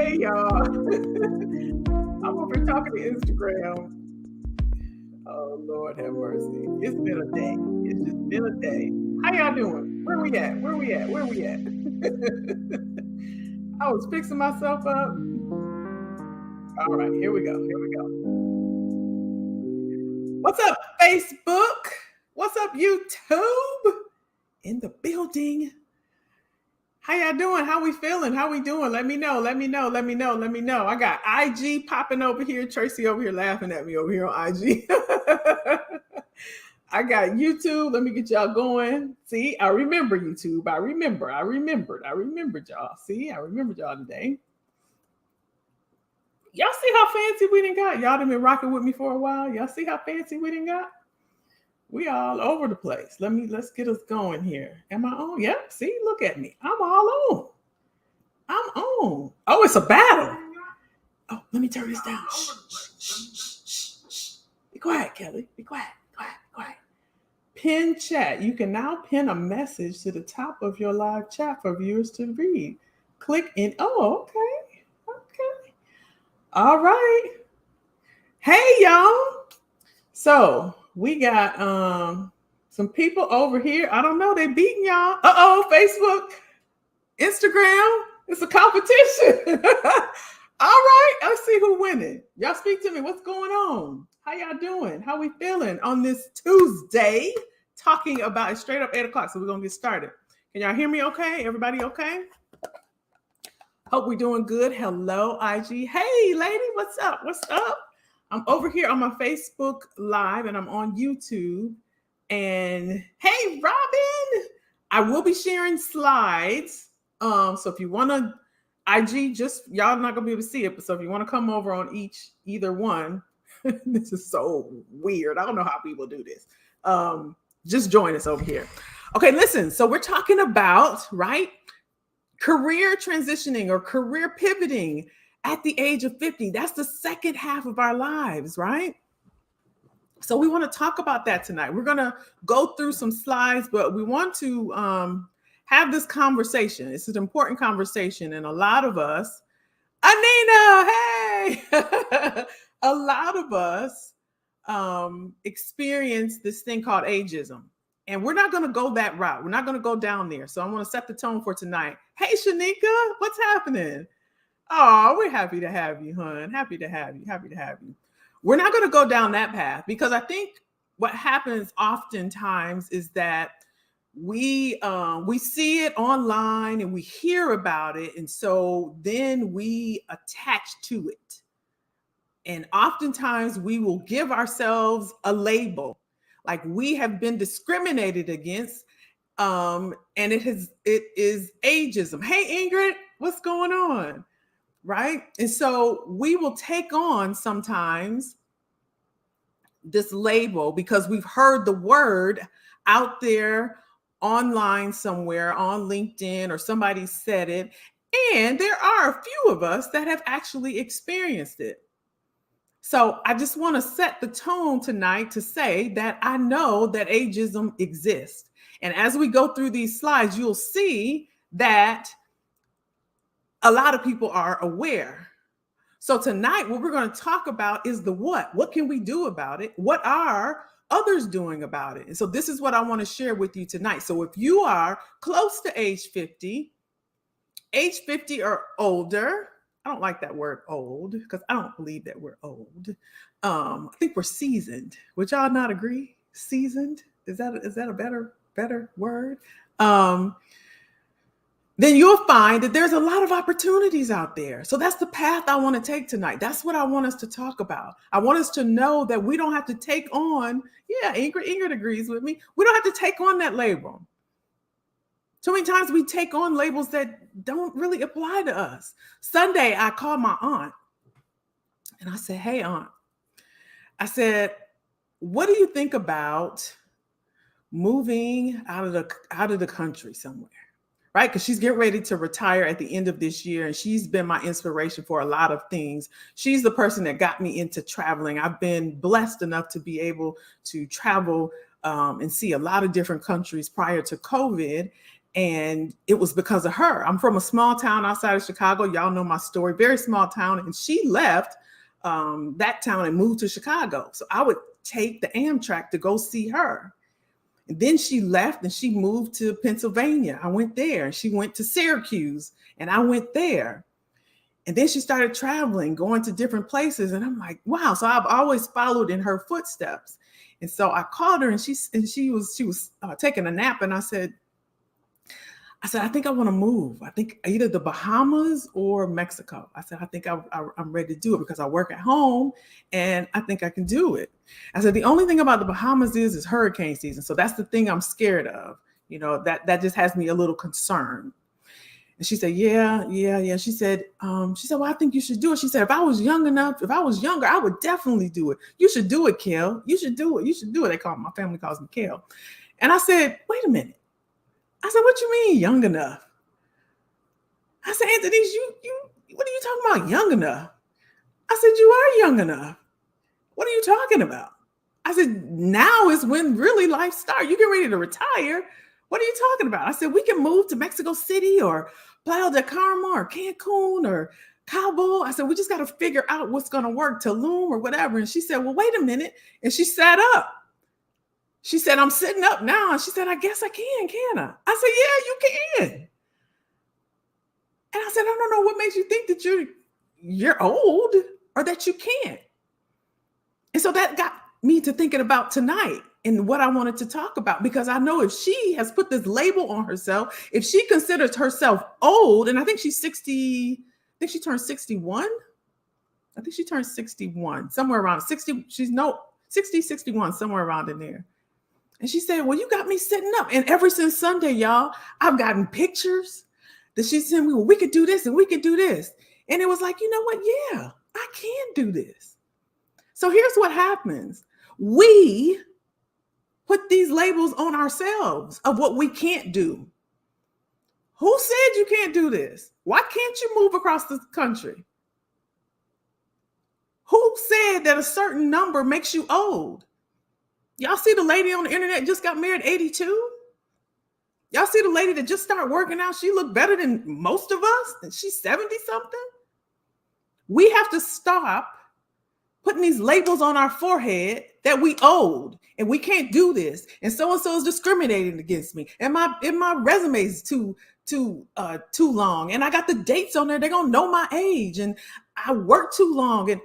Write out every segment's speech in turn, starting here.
Hey, y'all. I'm over here talking to Instagram. Oh, Lord have mercy. It's been a day. It's just been a day. How y'all doing? Where we at? Where we at? Where we at? I was fixing myself up. All right, here we go. Here we go. What's up, Facebook? What's up, YouTube? In the building. How y'all doing? How we feeling? How we doing? Let me know. Let me know. Let me know. Let me know. I got IG popping over here. Tracy over here laughing at me over here on IG. I got YouTube. Let me get y'all going. See, I remember YouTube. I remembered y'all. See, I remembered y'all today. Y'all see how fancy we done got? Y'all done been rocking with me for a while. Y'all see how fancy we done got? We all over the place. Let's get us going here. Am I on? Yep. See, look at me. I'm all on. I'm on. Oh, it's a battle. Oh, let me turn this down. Shh. Be quiet, Kelly. Be quiet. Pin chat. You can now pin a message to the top of your live chat for viewers to read. Click in. Oh, okay. All right. Hey, y'all. So we got some people over here. I don't know. They beating y'all. Facebook, Instagram. It's a competition. All right. Let's see who's winning. Y'all speak to me. What's going on? How y'all doing? How we feeling on this Tuesday? Talking about it's straight up 8 o'clock. So we're going to get started. Can y'all hear me okay? Everybody okay? Hope we're doing good. Hello, IG. Hey, lady. What's up? I'm over here on my Facebook Live and I'm on YouTube. And hey, Robin, I will be sharing slides. So if you want to IG, just y'all not gonna be able to see it. But so if you want to come over on either one, this is so weird. I don't know how people do this. Just join us over here. Okay, listen. So we're talking about, right, career transitioning or career pivoting at the age of 50. That's the second half of our lives, right? So we want to talk about that tonight. We're going to go through some slides, but we want to have this conversation. It's an important conversation. And a lot of us, Anina, hey, a lot of us experience this thing called ageism. And we're not going to go that route. We're not going to go down there. So I'm going to set the tone for tonight. Hey, Shanika, what's happening? Oh, we're happy to have you, hon. Happy to have you. We're not going to go down that path because I think what happens oftentimes is that we see it online and we hear about it. And so then we attach to it. And oftentimes we will give ourselves a label like we have been discriminated against. And it is ageism. Hey, Ingrid, what's going on? Right? And so we will take on sometimes this label because we've heard the word out there online somewhere on LinkedIn or somebody said it. And there are a few of us that have actually experienced it. So I just want to set the tone tonight to say that I know that ageism exists. And as we go through these slides, you'll see that a lot of people are aware. So tonight, what we're going to talk about is the what. What can we do about it? What are others doing about it? And so this is what I want to share with you tonight. So if you are close to age 50 or older, I don't like that word old because I don't believe that we're old. I think we're seasoned. Would y'all not agree? Seasoned? Is that a better word? Then you'll find that there's a lot of opportunities out there. So that's the path I want to take tonight. That's what I want us to talk about. I want us to know that we don't have to take on, Ingrid agrees with me. We don't have to take on that label. Too many times we take on labels that don't really apply to us. Sunday, I called my aunt and I said, hey, aunt, I said, what do you think about moving out of the country somewhere? Right? Because she's getting ready to retire at the end of this year. And she's been my inspiration for a lot of things. She's the person that got me into traveling. I've been blessed enough to be able to travel and see a lot of different countries prior to COVID. And it was because of her. I'm from a small town outside of Chicago. Y'all know my story, very small town. And she left that town and moved to Chicago. So I would take the Amtrak to go see her. And then she left and she moved to Pennsylvania. I went there. She went to Syracuse and I went there. And then she started traveling, going to different places. And I'm like, wow. So I've always followed in her footsteps. And so I called her and she was taking a nap. And I said, I think I want to move. I think either the Bahamas or Mexico. I said, I think I'm ready to do it because I work at home and I think I can do it. I said, the only thing about the Bahamas is hurricane season. So that's the thing I'm scared of. You know, that just has me a little concerned. And she said, yeah. She said, well, I think you should do it. She said, if I was younger, I would definitely do it. You should do it, Kel. You should do it. My family calls me Kel. And I said, wait a minute. I said, what you mean young enough? I said, Anthony, what are you talking about young enough? I said, you are young enough. What are you talking about? I said, now is when really life starts. You get ready to retire. What are you talking about? I said, we can move to Mexico City or Playa del Carmen or Cancun or Cabo. I said, we just got to figure out what's going to work, Tulum or whatever. And she said, well, wait a minute. And she sat up. She said, I'm sitting up now. And she said, I guess I can I? I said, yeah, you can. And I said, I don't know what makes you think that you're old or that you can't. And so that got me to thinking about tonight and what I wanted to talk about, because I know if she has put this label on herself, if she considers herself old, and I think she's 60, I think she turned 61. I think she turned 61, somewhere around 60. 60, 61, somewhere around in there. And she said, well, you got me sitting up. And ever since Sunday, y'all, I've gotten pictures that she sent me. Well, we could do this and we could do this. And it was like, you know what? Yeah, I can do this. So here's what happens. We put these labels on ourselves of what we can't do. Who said you can't do this? Why can't you move across the country? Who said that a certain number makes you old? Y'all see the lady on the internet just got married 82? Y'all see the lady that just started working out? She looked better than most of us, and she's 70 something. We have to stop putting these labels on our forehead that we old and we can't do this. And so is discriminating against me. And my resume is too long. And I got the dates on there. They're gonna know my age. And I work too long. And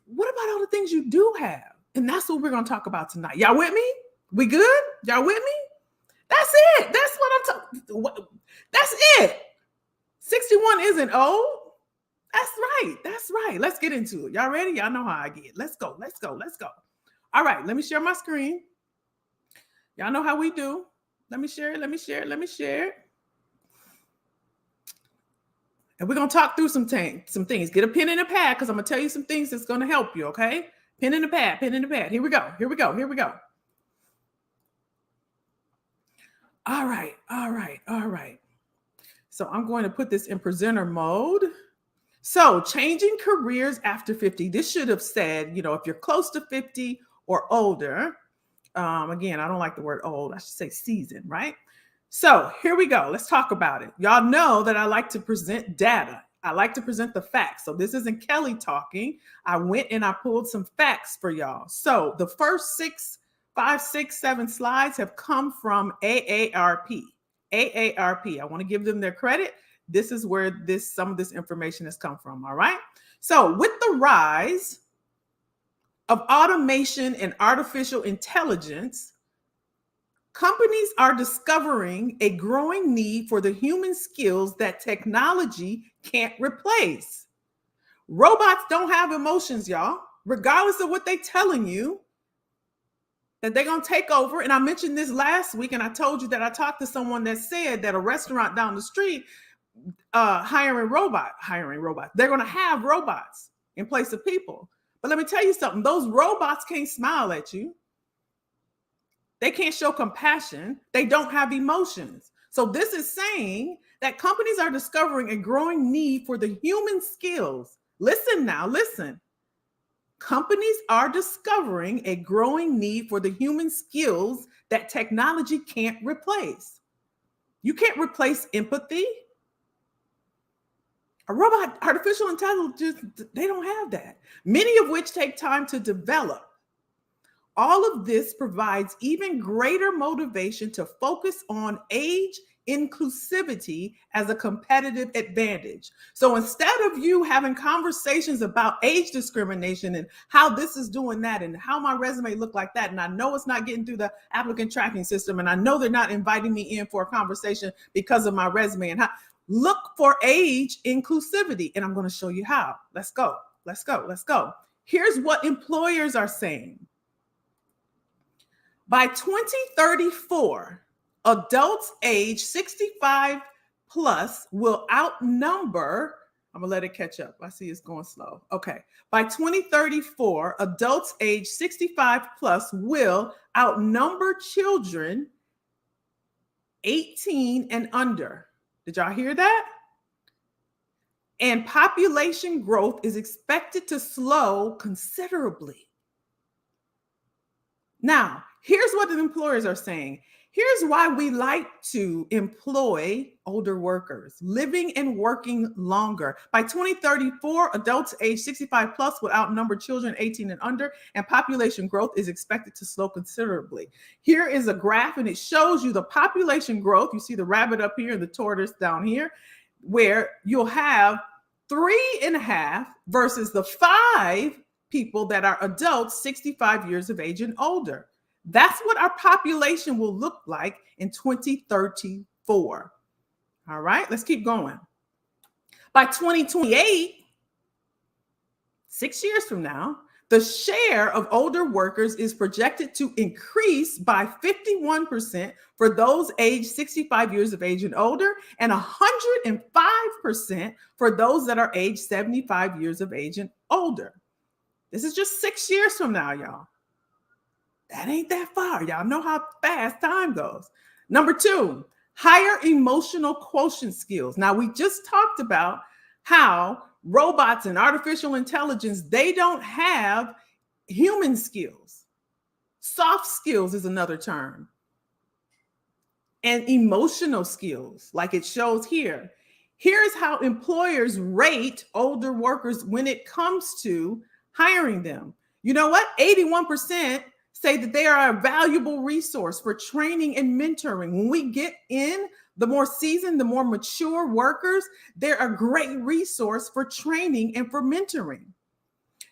what about all the things you do have? And that's what we're going to talk about tonight. Y'all with me? We good? Y'all with me? That's it. That's what I'm talking. That's it. 61 isn't old. That's right. That's right. Let's get into it. Y'all ready? Y'all know how I get. Let's go. All right. Let me share my screen. Y'all know how we do. Let me share it. And we're going to talk through some things. Get a pen and a pad because I'm going to tell you some things that's going to help you, okay? Pen and a pad. Here we go. All right. So I'm going to put this in presenter mode. So changing careers after 50. This should have said, if you're close to 50 or older. Again, I don't like the word old. I should say seasoned, right? So here we go. Let's talk about it. Y'all know that I like to present data. I like to present the facts. So this isn't Kelly talking. I went and I pulled some facts for y'all. So the first 7 slides have come from AARP. AARP. I want to give them their credit. This is where some of this information has come from. All right. So with the rise of automation and artificial intelligence, companies are discovering a growing need for the human skills that technology can't replace. Robots don't have emotions, y'all, regardless of what they're telling you that they're going to take over. And I mentioned this last week, and I told you that I talked to someone that said that a restaurant down the street hiring robots. They're going to have robots in place of people. But let me tell you something. Those robots can't smile at you. They can't show compassion. They don't have emotions. So this is saying that companies are discovering a growing need for the human skills. Listen now, listen. Companies are discovering a growing need for the human skills that technology can't replace. You can't replace empathy. A robot, artificial intelligence, they don't have that, many of which take time to develop. All of this provides even greater motivation to focus on age inclusivity as a competitive advantage. So instead of you having conversations about age discrimination and how this is doing that and how my resume looked like that, and I know it's not getting through the applicant tracking system, and I know they're not inviting me in for a conversation because of my resume, and how, look for age inclusivity. And I'm going to show you how. Let's go. Here's what employers are saying. By 2034, adults age 65 plus will outnumber, I'm going to let it catch up. I see it's going slow. Okay. By 2034, adults age 65 plus will outnumber children 18 and under. Did y'all hear that? And population growth is expected to slow considerably. Now, here's what the employers are saying. Here's why we like to employ older workers, living and working longer. By 2034, adults age 65 plus will outnumber children 18 and under, and population growth is expected to slow considerably. Here is a graph, and it shows you the population growth. You see the rabbit up here and the tortoise down here, where you'll have 3.5 versus the 5 people that are adults 65 years of age and older. That's what our population will look like in 2034. All right, let's keep going. By 2028, 6 years from now, the share of older workers is projected to increase by 51% for those aged 65 years of age and older, and 105% for those that are aged 75 years of age and older. This is just 6 years from now, y'all. That ain't that far. Y'all know how fast time goes. Number 2, higher emotional quotient skills. Now, we just talked about how robots and artificial intelligence, they don't have human skills. Soft skills is another term. And emotional skills, like it shows here. Here's how employers rate older workers when it comes to hiring them. You know what? 81% say that they are a valuable resource for training and mentoring. When we get in the more seasoned, the more mature workers, they're a great resource for training and for mentoring.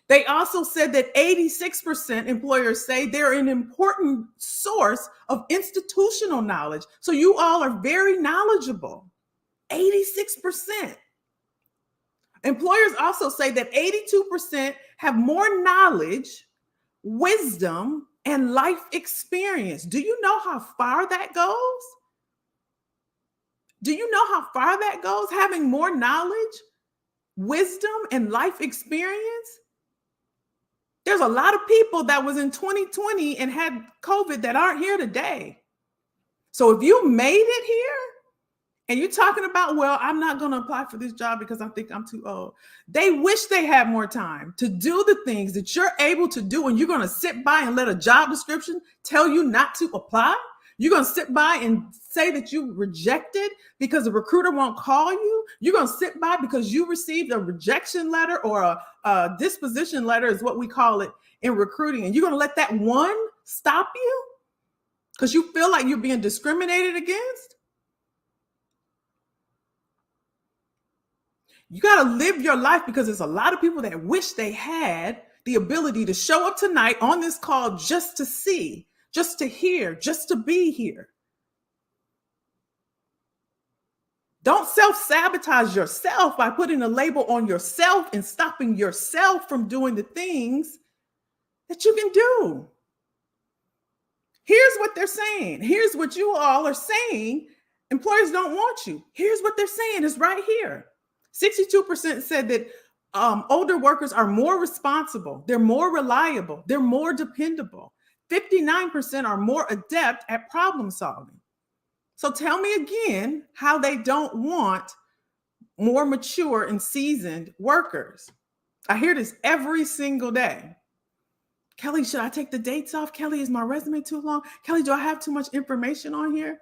They also said that 86% employers say they're an important source of institutional knowledge. So you all are very knowledgeable. 86%. Employers also say that 82% have more knowledge, wisdom, and life experience. Do you know how far that goes? Do you know how far that goes? Having more knowledge, wisdom, and life experience? There's a lot of people that was in 2020 and had COVID that aren't here today. So if you made it here, and you're talking about, well, I'm not going to apply for this job because I think I'm too old. They wish they had more time to do the things that you're able to do, and you're going to sit by and let a job description tell you not to apply? You're going to sit by and say that you rejected because the recruiter won't call you? You're going to sit by because you received a rejection letter or a disposition letter is what we call it in recruiting, and you're going to let that one stop you because you feel like you're being discriminated against? You got to live your life, because there's a lot of people that wish they had the ability to show up tonight on this call just to see, just to hear, just to be here. Don't self-sabotage yourself by putting a label on yourself and stopping yourself from doing the things that you can do. Here's what they're saying. Here's what you all are saying. Employers don't want you. Here's what they're saying is right here. 62% said that older workers are more responsible, they're more reliable, they're more dependable. 59% are more adept at problem solving. So tell me again how they don't want more mature and seasoned workers. I hear this every single day. Kelly, should I take the dates off? Kelly, is my resume too long? Kelly, do I have too much information on here?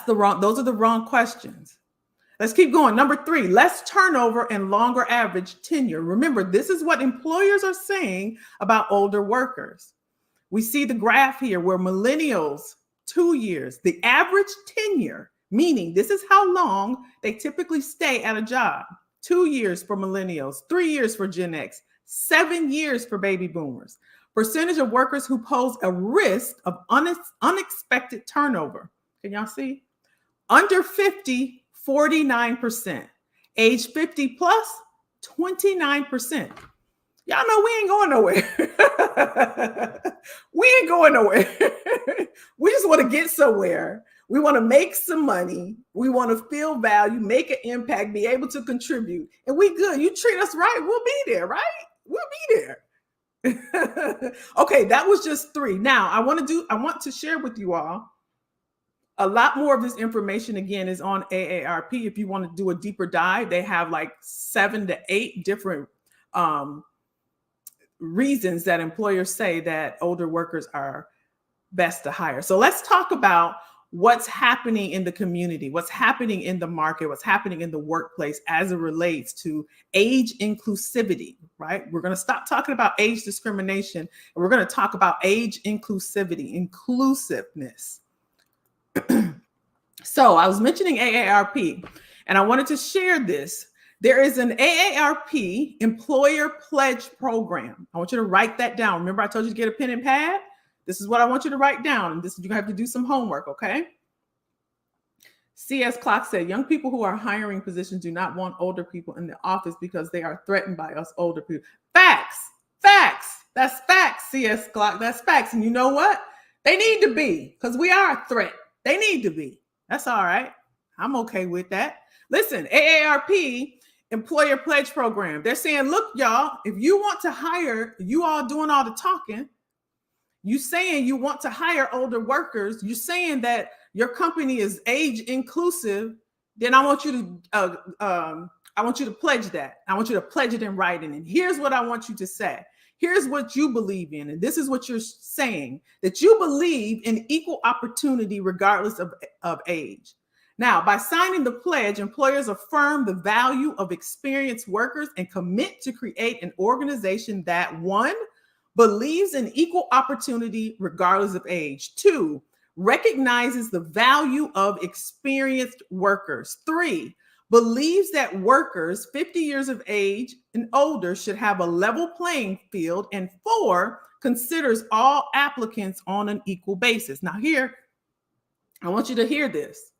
Those are the wrong questions. Let's keep going. Number 3, less turnover and longer average tenure. Remember, this is what employers are saying about older workers. We see the graph here where millennials, 2 years, the average tenure, meaning this is how long they typically stay at a job. 2 years for millennials, 3 years for Gen X, 7 years for baby boomers. Percentage of workers who pose a risk of unexpected turnover. Can y'all see? Under 50, 49%. Age 50 plus, 29%. Y'all know we ain't going nowhere. We ain't going nowhere. We just want to get somewhere. We want to make some money. We want to feel value, make an impact, be able to contribute. And we good. You treat us right, we'll be there, right? We'll be there. Okay, that was just 3. Now, I want to share with you all a lot more of this information. Again, is on AARP. If you want to do a deeper dive, they have like 7 to 8 different reasons that employers say that older workers are best to hire. So let's talk about what's happening in the community, what's happening in the market, what's happening in the workplace as it relates to age inclusivity, right? We're going to stop talking about age discrimination, and we're going to talk about age inclusivity, inclusiveness. So I was mentioning AARP, and I wanted to share this. There is an AARP employer pledge program. I want you to write that down. Remember, I told you to get a pen and pad? This is what I want you to write down. And this, you're going to have to do some homework, okay? CS Clock said, young people who are hiring positions do not want older people in the office because they are threatened by us older people. Facts, facts. That's facts, CS Clock. That's facts. And you know what? They need to be, because we are a threat. They need to be. That's all right. I'm okay with that. Listen, AARP employer pledge program. They're saying, look, y'all, if you want to hire, you all doing all the talking, you saying you want to hire older workers, you're saying that your company is age inclusive, then I want you to pledge that. I want you to pledge it in writing. And here's what I want you to say. Here's what you believe in. And this is what you're saying, that you believe in equal opportunity regardless of age. Now, by signing the pledge, employers affirm the value of experienced workers and commit to create an organization that, 1, believes in equal opportunity regardless of age. 2, recognizes the value of experienced workers. 3, believes that workers 50 years of age and older should have a level playing field. And 4, considers all applicants on an equal basis. Now here, I want you to hear this.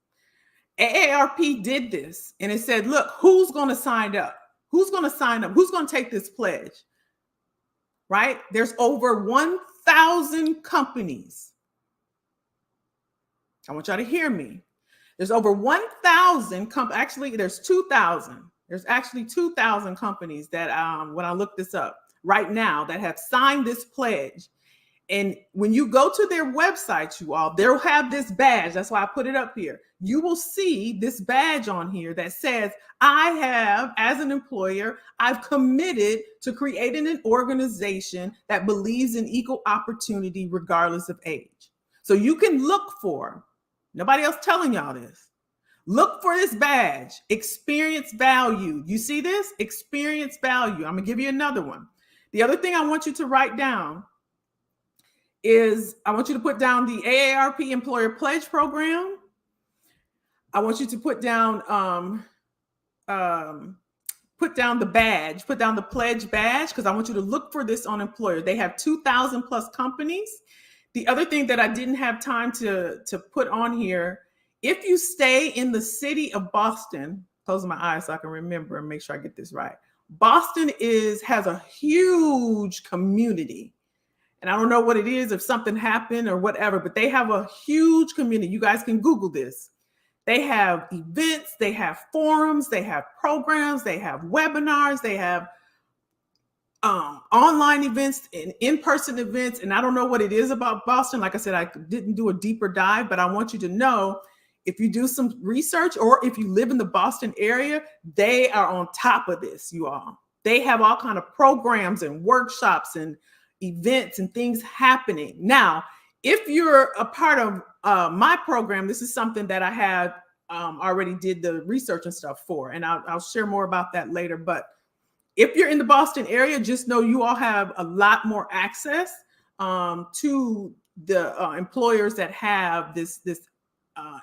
AARP did this, and it said, look, who's going to sign up? Who's going to sign up? Who's going to take this pledge? Right? There's over 1,000 companies. I want y'all to hear me. There's over 1,000 actually, there's 2,000. There's actually 2,000 companies that, when I look this up right now, that have signed this pledge. And when you go to their website, you all, they'll have this badge. That's why I put it up here. You will see this badge on here that says, I have, as an employer, I've committed to creating an organization that believes in equal opportunity regardless of age. So you can look for, nobody else telling y'all this, look for this badge, experience value. You see this? Experience value. I'm gonna give you another one. The other thing I want you to write down is I want you to put down the AARP Employer Pledge Program. I want you to put down the badge, put down the pledge badge, because I want you to look for this on Employer. They have 2,000 plus companies. The other thing that I didn't have time to put on here, if you stay in the city of Boston, closing my eyes so I can remember and make sure I get this right. Boston has a huge community. And I don't know what it is, if something happened or whatever, but they have a huge community. You guys can Google this. They have events, they have forums, they have programs, they have webinars, they have online events and in-person events. And I don't know what it is about Boston. Like I said, I didn't do a deeper dive, but I want you to know, if you do some research or if you live in the Boston area, they are on top of this, you all. They have all kind of programs and workshops and events and things happening. Now, If you're a part of my program, this is something that I had already did the research and stuff for, and I'll share more about that later. But if you're in the Boston area, just know you all have a lot more access to the employers that have this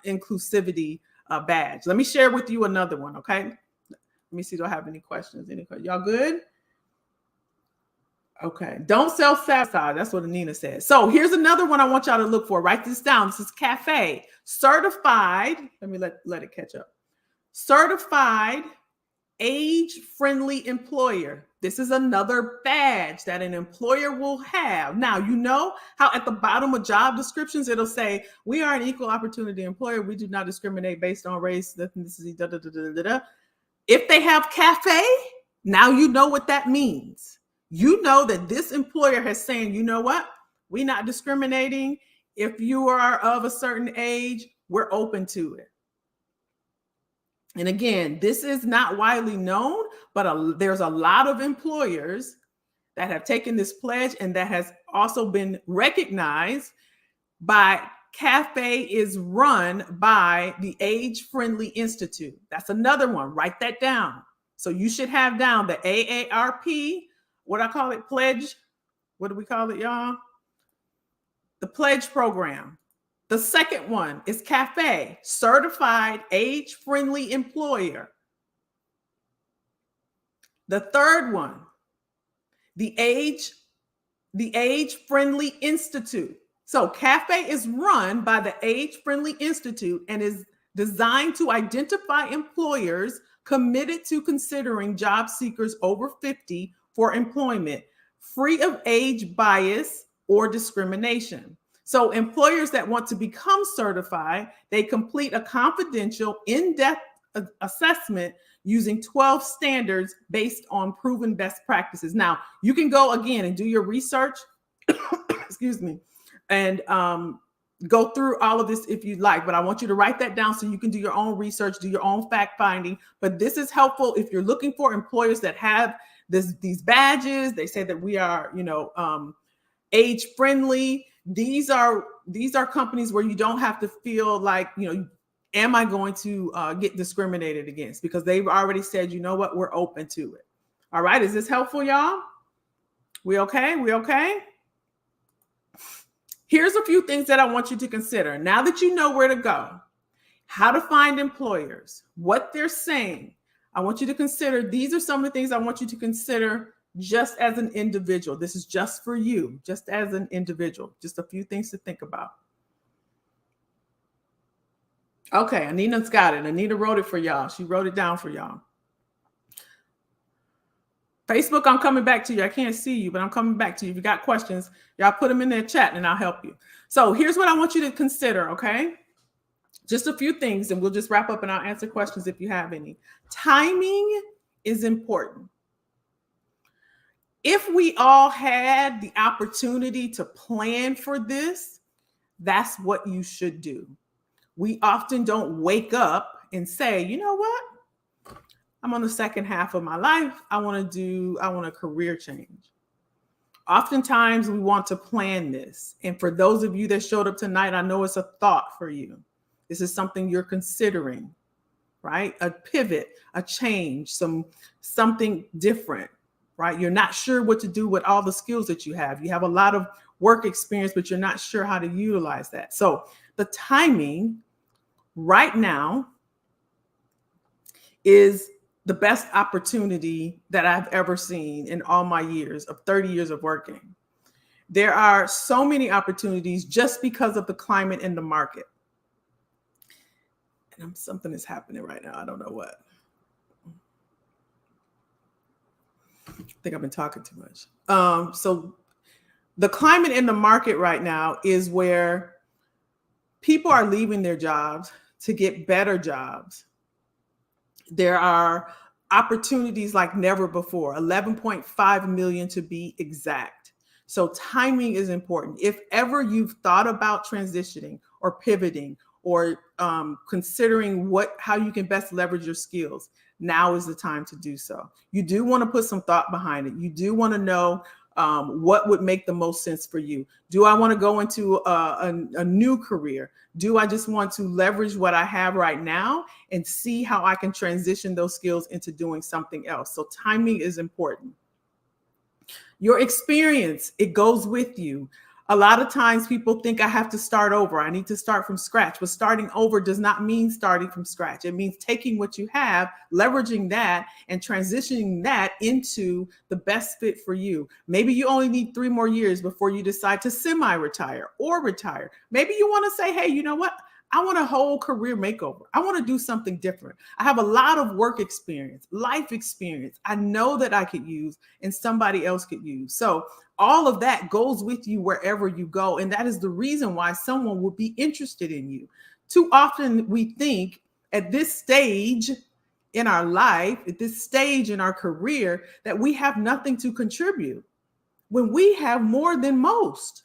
inclusivity badge. Let me share with you another one, okay? Let me see, do I have any questions? Y'all good? Okay. Don't self-sabotage. That's what Anina said. So here's another one I want y'all to look for. Write this down. This is CAFE. Certified. Let me let it catch up. Certified age-friendly employer. This is another badge that an employer will have. Now, you know how at the bottom of job descriptions, it'll say, we are an equal opportunity employer. We do not discriminate based on race, ethnicity, da, da, da, da, da, da. If they have CAFE, now you know what that means. You know that this employer has saying, you know what? We're not discriminating. If you are of a certain age, we're open to it. And again, this is not widely known, but there's a lot of employers that have taken this pledge and that has also been recognized by CAFE is run by the Age Friendly Institute. That's another one. Write that down. So you should have down the AARP, what I call it, pledge. What do we call it, y'all? The pledge program. The second one is CAFE, Certified Age-Friendly Employer. The third one, the Age-Friendly Institute. So CAFE is run by the Age-Friendly Institute and is designed to identify employers committed to considering job seekers over 50 for employment, free of age bias or discrimination. So employers that want to become certified, they complete a confidential, in-depth assessment using 12 standards based on proven best practices. Now, you can go again and do your research, excuse me, and go through all of this if you'd like, but I want you to write that down so you can do your own research, do your own fact finding. But this is helpful if you're looking for employers that have these badges. They say that we are, age friendly. These are companies where you don't have to feel like, am I going to get discriminated against? Because they've already said, you know what, we're open to it. All right, is this helpful, y'all? We okay? We okay? Here's a few things that I want you to consider. Now that you know where to go, how to find employers, what they're saying, I want you to consider, these are some of the things I want you to consider just as an individual. This is just for you, just as an individual, just a few things to think about. Okay, Anina's got it. Anina wrote it for y'all. She wrote it down for y'all. Facebook, I'm coming back to you. I can't see you, but I'm coming back to you. If you got questions, y'all put them in the chat and I'll help you. So here's what I want you to consider, okay? Just a few things and we'll just wrap up and I'll answer questions if you have any. Timing is important. If we all had the opportunity to plan for this, that's what you should do. We often don't wake up and say, you know what? I'm on the second half of my life. I want a career change. Oftentimes we want to plan this. And for those of you that showed up tonight, I know it's a thought for you. This is something you're considering, right? A pivot, a change, something different, right? You're not sure what to do with all the skills that you have. You have a lot of work experience, but you're not sure how to utilize that. So the timing right now is the best opportunity that I've ever seen in all my years of 30 years of working. There are so many opportunities just because of the climate in the market. And something is happening right now. I don't know what. I think I've been talking too much. So the climate in the market right now is where people are leaving their jobs to get better jobs. There are opportunities like never before, 11.5 million to be exact. So timing is important. If ever you've thought about transitioning or pivoting or considering how you can best leverage your skills, now is the time to do so. You do want to put some thought behind it. You do want to know What would make the most sense for you? Do I want to go into a new career? Do I just want to leverage what I have right now and see how I can transition those skills into doing something else? So timing is important. Your experience, it goes with you. A lot of times people think I have to start over. I need to start from scratch. But starting over does not mean starting from scratch. It means taking what you have, leveraging that, and transitioning that into the best fit for you. Maybe you only need 3 more years before you decide to semi-retire or retire. Maybe you want to say, hey, you know what? I want a whole career makeover. I want to do something different. I have a lot of work experience, life experience. I know that I could use and somebody else could use. So all of that goes with you wherever you go. And that is the reason why someone would be interested in you. Too often we think at this stage in our life, at this stage in our career, that we have nothing to contribute when we have more than most.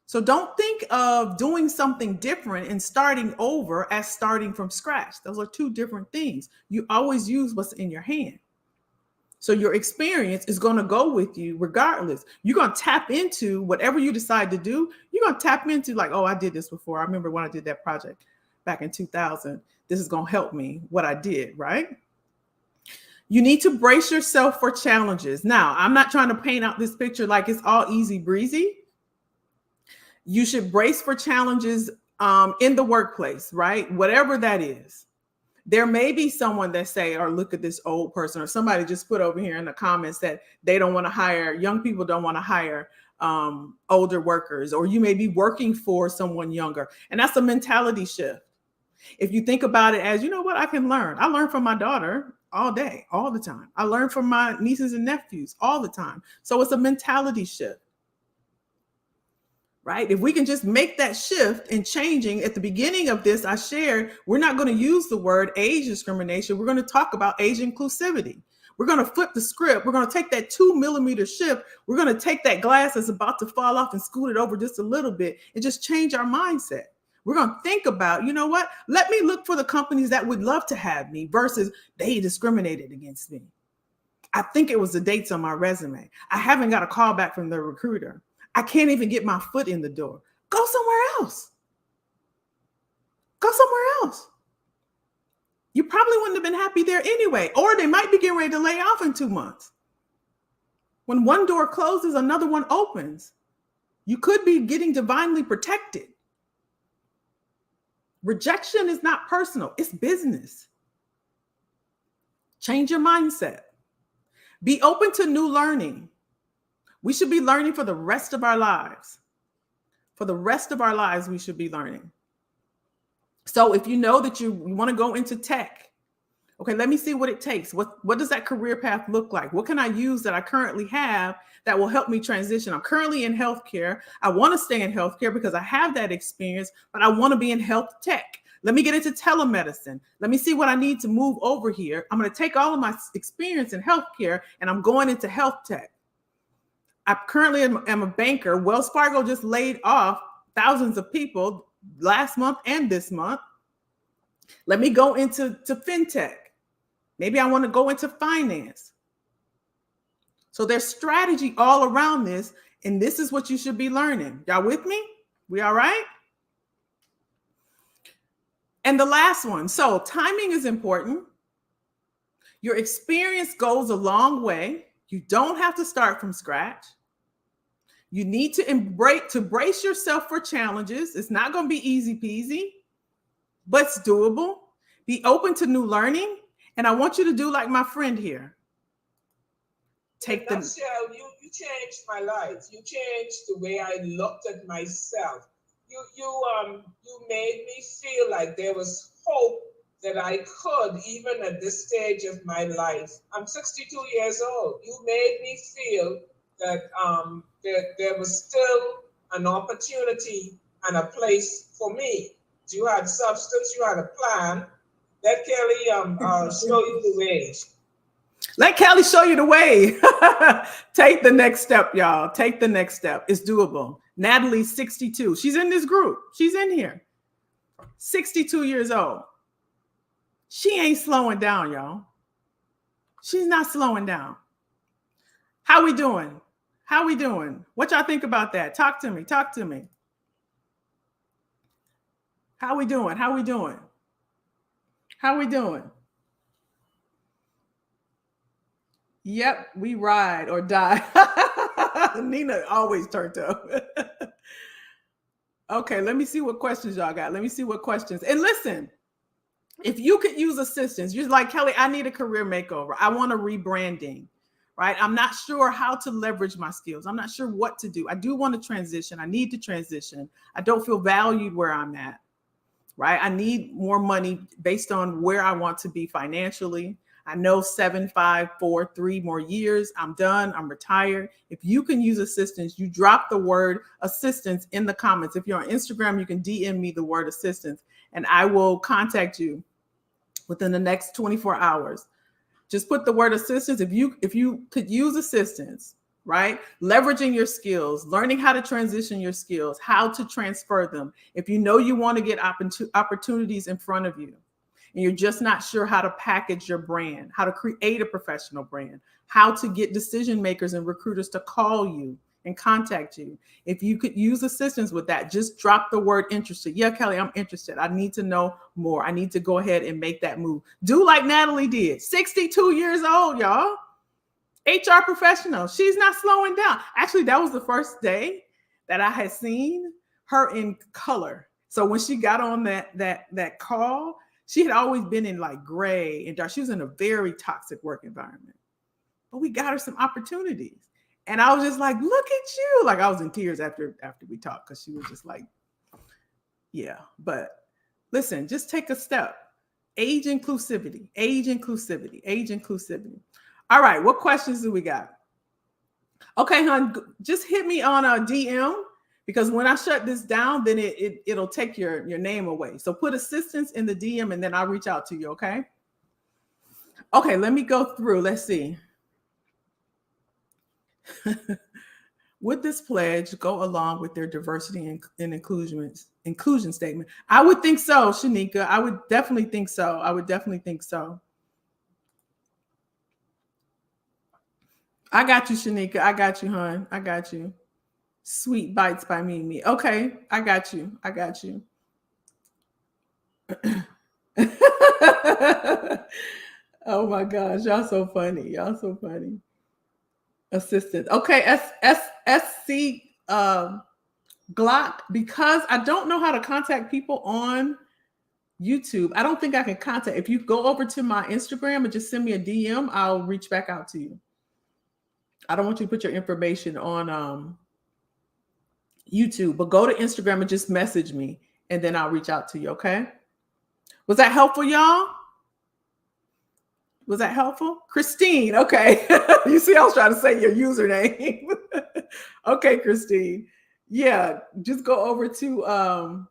So don't think of doing something different and starting over as starting from scratch. Those are 2 different things. You always use what's in your hand. So your experience is going to go with you regardless. You're going to tap into whatever you decide to do. You're going to tap into like, oh, I did this before. I remember when I did that project back in 2000. This is going to help me, what I did, right? You need to brace yourself for challenges. Now, I'm not trying to paint out this picture like it's all easy breezy. You should brace for challenges in the workplace, right? Whatever that is. There may be someone that say, or look at this old person, or somebody just put over here in the comments that they don't want to hire, young people don't want to hire older workers, or you may be working for someone younger. And that's a mentality shift. If you think about it as, you know what, I can learn. I learn from my daughter all day, all the time. I learn from my nieces and nephews all the time. So it's a mentality shift. Right? If we can just make that shift in changing at the beginning of this, I shared, we're not going to use the word age discrimination. We're going to talk about age inclusivity. We're going to flip the script. We're going to take that 2 millimeter shift. We're going to take that glass that's about to fall off and scoot it over just a little bit and just change our mindset. We're going to think about, you know what? Let me look for the companies that would love to have me versus they discriminated against me. I think it was the dates on my resume. I haven't got a call back from the recruiter. I can't even get my foot in the door. Go somewhere else. Go somewhere else. You probably wouldn't have been happy there anyway, or they might be getting ready to lay off in 2 months. When one door closes, another one opens. You could be getting divinely protected. Rejection is not personal, it's business. Change your mindset. Be open to new learning. We should be learning for the rest of our lives. For the rest of our lives, we should be learning. So if you know that you want to go into tech, okay, let me see what it takes. What does that career path look like? What can I use that I currently have that will help me transition? I'm currently in healthcare. I want to stay in healthcare because I have that experience, but I want to be in health tech. Let me get into telemedicine. Let me see what I need to move over here. I'm going to take all of my experience in healthcare and I'm going into health tech. I currently am a banker. Wells Fargo just laid off thousands of people last month and this month. Let me go into fintech. Maybe I want to go into finance. So there's strategy all around this, and this is what you should be learning. Y'all with me? We all right? And the last one. So timing is important. Your experience goes a long way. You don't have to start from scratch. You need to brace yourself for challenges. It's not going to be easy peasy, but it's doable. Be open to new learning. And I want you to do like my friend here. You changed my life. You changed the way I looked at myself. You made me feel like there was hope that I could, even at this stage of my life. I'm 62 years old. You made me feel that there was still an opportunity and a place for me. You had substance, you had a plan. Let Kelly show you the way. Let Kelly show you the way. Take the next step, y'all. Take the next step. It's doable. Natalie's 62. She's in this group. She's in here. 62 years old. She ain't slowing down, y'all. She's not slowing down. How we doing? How we doing? What y'all think about that? Talk to me. Talk to me. How we doing? How we doing? How we doing? Yep, we ride or die. Nina always turned up. Okay, let me see what questions y'all got. Let me see what questions. And listen, if you could use assistance, you're like, Kelly, I need a career makeover. I want a rebranding, right? I'm not sure how to leverage my skills. I'm not sure what to do. I do want to transition. I need to transition. I don't feel valued where I'm at, right? I need more money based on where I want to be financially. I know 7, 5, 4, 3 more years. I'm done. I'm retired. If you can use assistance, you drop the word assistance in the comments. If you're on Instagram, you can DM me the word assistance and I will contact you within the next 24 hours. Just put the word assistance. If you could use assistance, right? Leveraging your skills, learning how to transition your skills, how to transfer them. If you know you want to get opportunities in front of you, and you're just not sure how to package your brand, how to create a professional brand, how to get decision makers and recruiters to call you and contact you. If you could use assistance with that, just drop the word interested. Yeah, Kelly, I'm interested. I need to know more. I need to go ahead and make that move. Do like Natalie did. 62 years old, y'all. HR professional. She's not slowing down. Actually, that was the first day that I had seen her in color. So when she got on that call, she had always been in like gray and dark. She was in a very toxic work environment. But we got her some opportunities. And I was just like, look at you. Like I was in tears after we talked because she was just like, yeah. But listen, just take a step. Age inclusivity, age inclusivity, age inclusivity. All right, what questions do we got? Okay, hon, just hit me on a DM. Because when I shut this down, then it'll take your name away. So put assistance in the DM and then I'll reach out to you, okay? Okay, let me go through. Let's see. Would this pledge go along with their diversity and inclusion statement? I would think so, Shanika. I would definitely think so. I would definitely think so. I got you, Shanika. I got you, hon. I got you. Sweet Bites by Mimi. Okay, I got you. I got you. Oh my gosh, y'all so funny. Y'all so funny. Assistant. Okay, SC Glock, because I don't know how to contact people on YouTube. I don't think I can contact. If you go over to my Instagram and just send me a DM, I'll reach back out to you. I don't want you to put your information on YouTube, but go to Instagram and just message me and then I'll reach out to you. Okay. Was that helpful, y'all? Was that helpful? Christine. Okay. You see, I was trying to say your username. Okay, Christine. Yeah. Just go over to,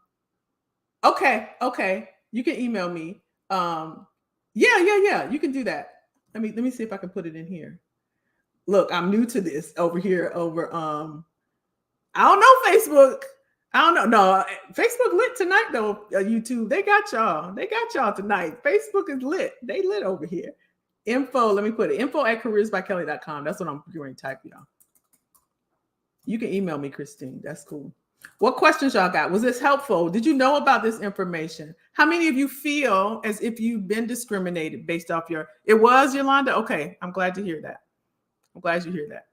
okay. You can email me. Yeah. You can do that. Let me see if I can put it in here. Look, I'm new to this over here I don't know Facebook. I don't know. No, Facebook lit tonight though. YouTube, they got y'all. They got y'all tonight. Facebook is lit. They lit over here. Info, let me put it. info@careersbykelly.com. That's what I'm doing. Type, y'all. You can email me, Christine. That's cool. What questions y'all got? Was this helpful? Did you know about this information? How many of you feel as if you've been discriminated based off your, it was Yolanda? Okay, I'm glad to hear that. I'm glad you hear that.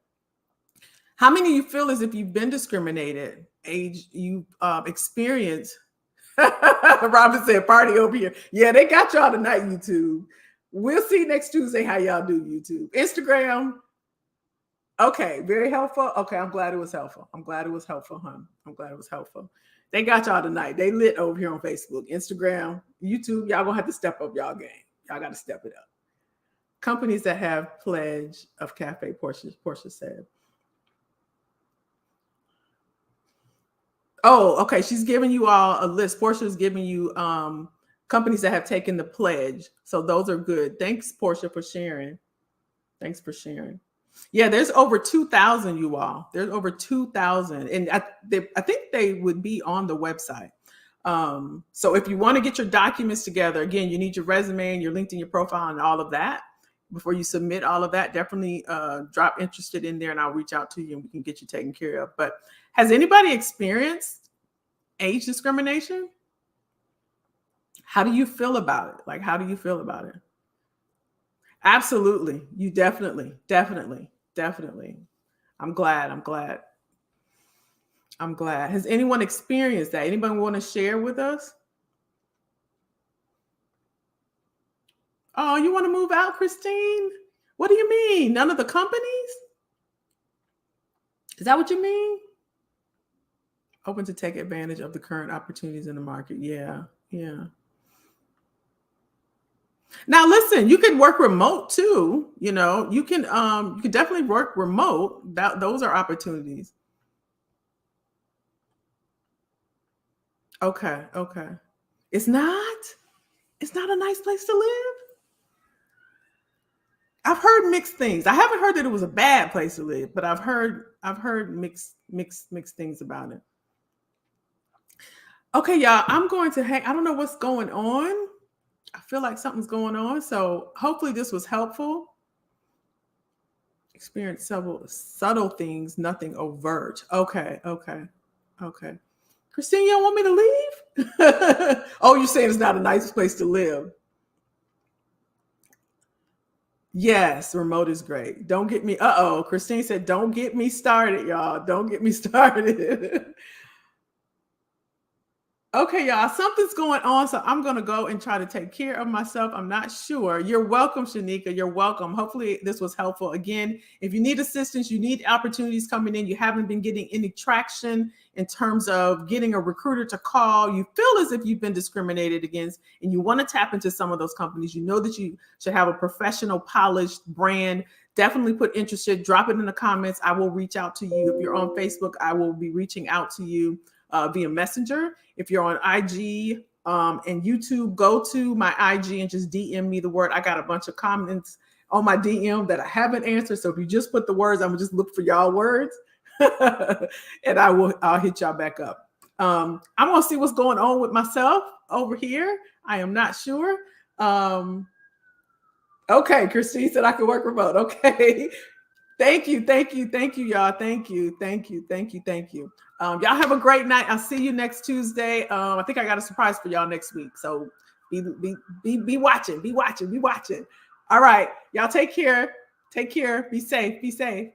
How many of you feel as if you've been discriminated? Age you experience? Robin said, "Party over here." Yeah, they got y'all tonight, YouTube. We'll see next Tuesday how y'all do, YouTube. Instagram. Okay, very helpful. Okay, I'm glad it was helpful. I'm glad it was helpful, hon. I'm glad it was helpful. They got y'all tonight. They lit over here on Facebook, Instagram, YouTube. Y'all gonna have to step up y'all game. Y'all got to step it up. Companies that have pledge of cafe, Portia said. Oh, okay. She's giving you all a list. Portia's giving you companies that have taken the pledge. So those are good. Thanks, Portia, for sharing. Thanks for sharing. Yeah, there's over 2,000, you all. There's over 2,000. And I think they would be on the website. So if you want to get your documents together, again, you need your resume and your LinkedIn, your profile and all of that. before you submit all of that, definitely drop interested in there and I'll reach out to you and we can get you taken care of. But has anybody experienced age discrimination? How do you feel about it? Like, how do you feel about it? Absolutely. You definitely. I'm glad. Has anyone experienced that? Anybody want to share with us? Oh, you want to move out, Christine? What do you mean? None of the companies? Is that what you mean? Open to take advantage of the current opportunities in the market. Yeah. Now listen, you can work remote too. You can definitely work remote. Those are opportunities. Okay. It's not a nice place to live. I've heard mixed things. I haven't heard that it was a bad place to live, but I've heard mixed things about it. Okay, y'all, I'm going to I don't know what's going on. I feel like something's going on. So hopefully this was helpful. Experience several subtle things, nothing overt. Okay. Christine, you don't want me to leave? Oh, you're saying it's not a nice place to live. Yes, remote is great. Don't get me. Christine said, don't get me started, y'all. Don't get me started. Okay, y'all, something's going on, so I'm going to go and try to take care of myself. I'm not sure. You're welcome, Shanika. You're welcome. Hopefully this was helpful. Again, if you need assistance, you need opportunities coming in, you haven't been getting any traction in terms of getting a recruiter to call, you feel as if you've been discriminated against, and you want to tap into some of those companies, you know that you should have a professional, polished brand. Definitely put interested. Drop it in the comments. I will reach out to you. If you're on Facebook, I will be reaching out to you via Messenger. If you're on IG and YouTube, go to my IG and just DM me the word. I got a bunch of comments on my DM that I haven't answered. So if you just put the words, I'm gonna just look for y'all words and I'll hit y'all back up. I'm gonna see what's going on with myself over here. I am not sure. Okay, Christine said I can work remote. Okay. Thank you, y'all. Thank you. Y'all have a great night. I'll see you next Tuesday. I think I got a surprise for y'all next week. So be watching. All right, y'all take care. Be safe.